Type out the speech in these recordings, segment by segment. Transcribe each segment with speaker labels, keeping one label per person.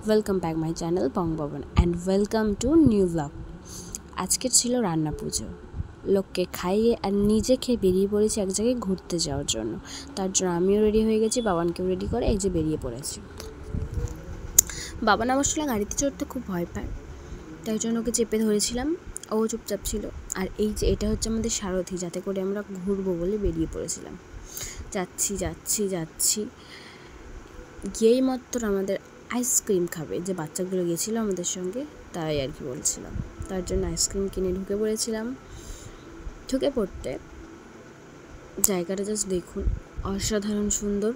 Speaker 1: Welcome back my channel পং ভবন and welcome to new blog. আজকের ছিল রান্না পুজো, লোককে খাইয়ে আর নিজে খেয়ে বেরিয়ে পড়েছি এক জায়গায় ঘুরতে যাওয়ার জন্য। তার জন্য আমিও রেডি হয়ে গেছি, বাবানকেও রেডি করে এই যে বেরিয়ে পড়েছি। বাবান আমার সঙ্গে গাড়িতে চড়তে খুব ভয় পায়, তাই জন্য ওকে চেপে ধরেছিলাম, ও চুপচাপ ছিল। আর এই যে এটা হচ্ছে আমাদের সারথি, যাতে করে আমরা ঘুরবো বলে বেরিয়ে পড়েছিলাম। যাচ্ছি গিয়েই মাত্র আমাদের আইসক্রিম খাবে, যে বাচ্চাগুলো গেছিলো আমাদের সঙ্গে তাই আর কি বলছিলাম। তার জন্য আইসক্রিম কিনে ঢুকে পড়েছিলাম। ঢুকে পড়তে জায়গাটা জাস্ট দেখুন, অসাধারণ সুন্দর,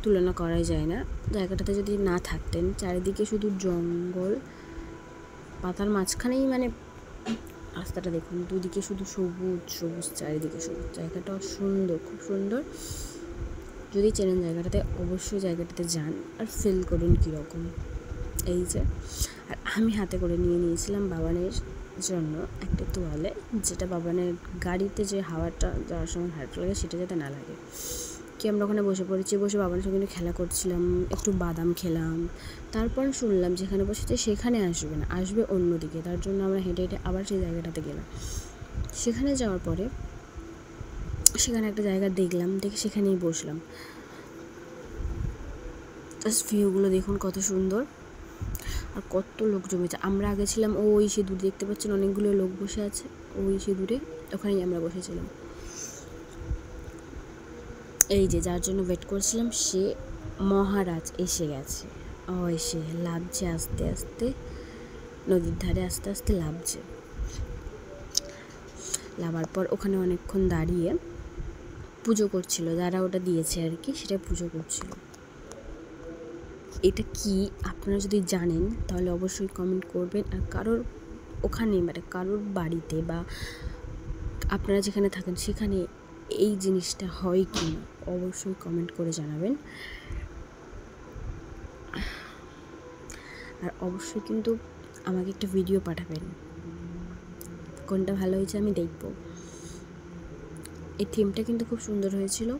Speaker 1: তুলনা করাই যায় না। জায়গাটাতে যদি না থাকতেন, চারিদিকে শুধু জঙ্গল, পাতার মাঝখানেই মানে রাস্তাটা দেখুন, দুদিকে শুধু সবুজ সবুজ, চারিদিকে সবুজ। জায়গাটাও সুন্দর, খুব সুন্দর। যদি চেনেন জায়গাটাতে, অবশ্যই জায়গাটাতে যান আর ফিল করুন কীরকম। এই যে, আর আমি হাতে করে নিয়ে নিয়েছিলাম বাবানের জন্য একটা তোয়ালে, যেটা বাবানের গাড়িতে যে হাওয়াটা যাওয়ার সময় হাঁটতে লাগে সেটা যাতে না লাগে। কি আমরা ওখানে বসে পড়েছি, বসে বাবানের সঙ্গে খেলা করছিলাম, একটু বাদাম খেলাম। তারপর শুনলাম যেখানে বসেছে সেখানে আসবে না, আসবে অন্যদিকে। তার জন্য আমরা হেঁটে হেঁটে আবার সেই জায়গাটাতে গেলাম। সেখানে যাওয়ার পরে সেখানে একটা জায়গা দেখলাম, দেখে সেখানেই বসলাম। জাস্ট ভিউগুলো দেখুন কত সুন্দর, আর কত লোক জমেছে। আমরা আগে ছিলাম ওই সে দূরে, দেখতে পাচ্ছেন অনেকগুলো লোক বসে আছে ওই সে দূরে, ওখানেই আমরা বসেছিলাম। এই যে যার জন্য ওয়েট করছিলাম, সে মহারাজ এসে গেছে। এসে লাফছে আস্তে আস্তে, নদীর ধারে আস্তে আস্তে লাফছে। লাফার পর ওখানে অনেকক্ষণ দাঁড়িয়ে পুজো করছিল, যারা ওটা দিয়েছে আর কি, সেটা পুজো করছিল। এটা কি আপনারা যদি জানেন তাহলে অবশ্যই কমেন্ট করবেন। আর কারোর ওখানে মানে কারোর বাড়িতে বা আপনারা যেখানে থাকেন সেখানে এই জিনিসটা হয় কি না অবশ্যই কমেন্ট করে জানাবেন। আর অবশ্যই কিন্তু আমাকে একটা ভিডিও পাঠাবেন, কোনটা ভালো হয়েছে আমি দেখব। এই থিমটা কিন্তু খুব সুন্দর হয়েছিল।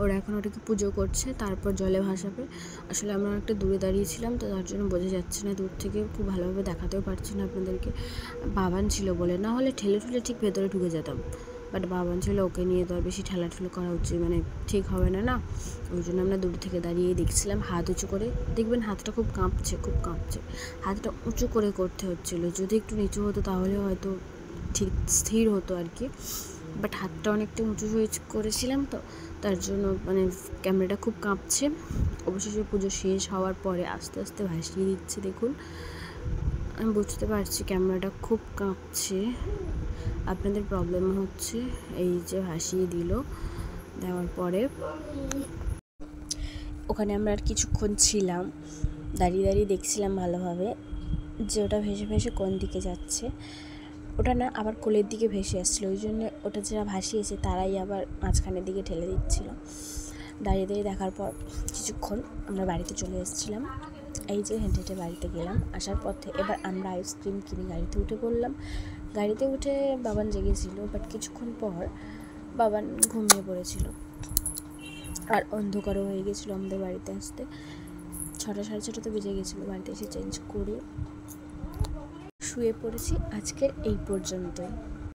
Speaker 1: ওরা এখন ওটাকে পুজো করছে, তারপর জলে ভাসাবে। আসলে আমরা একটা দূরে দাঁড়িয়েছিলাম, তো তার জন্য বোঝা যাচ্ছে না, দূর থেকে খুব ভালোভাবে দেখাতেও পারছি না আপনাদেরকে। বাবান ছিল বলে, না হলে ঠেলে ঠিক ভেতরে ঢুকে যেতাম, বাট বাবান ছিল, ওকে নিয়ে তো আর বেশি ঠেলাঠেলো করা উচিত মানে ঠিক হবে না, ওই জন্য আমরা দূর থেকে দাঁড়িয়েই দেখছিলাম। হাত উঁচু করে দেখবেন, হাতটা খুব কাঁপছে, হাতটা উঁচু করে করতে হচ্ছিলো। যদি একটু নিচু হতো তাহলে হয়তো ঠিক স্থির হতো আর কি, বাট হাতটা অনেকটা উঁচু করেছিলাম, তো তার জন্য মানে ক্যামেরাটা খুব কাঁপছে। অবশেষে পুজো শেষ হওয়ার পরে আস্তে আস্তে ভাসিয়ে দিচ্ছে, দেখুন আমি বুঝতে পারছি ক্যামেরাটা খুব কাঁপছে, আপনাদের প্রবলেম হচ্ছে। এই যে ভাসিয়ে দেওয়ার পরে ওখানে আমরা আর কিছুক্ষণ ছিলাম, দাঁড়িয়ে দেখছিলাম ভালোভাবে যে ওটা ভেসে ভেসে কোন দিকে যাচ্ছে। ওটা না আবার কোলের দিকে ভেসে আসছিলো, ওই জন্য ওটা যারা ভাসিয়েছে তারাই আবার মাঝখানের দিকে ঠেলে দিচ্ছিলো। দাঁড়িয়ে দেখার পর কিছুক্ষণ আমরা বাড়িতে চলে এসেছিলাম। এই যে হেঁটে হেঁটে বাড়িতে গেলাম, আসার পথে এবার আমরা আইসক্রিম কিনে গাড়িতে উঠে পড়লাম। গাড়িতে উঠে বাবান জেগেছিল, বাট কিছুক্ষণ পর বাবান ঘুমিয়ে পড়েছিল, আর অন্ধকারও হয়ে গেছিলো আমাদের বাড়িতে আসতে। 6টা সাড়ে 6টা তো বেজে গেছিলো। বাড়িতে এসে চেঞ্জ করে শুয়ে পড়েছি। আজকের এই পর্যন্তই।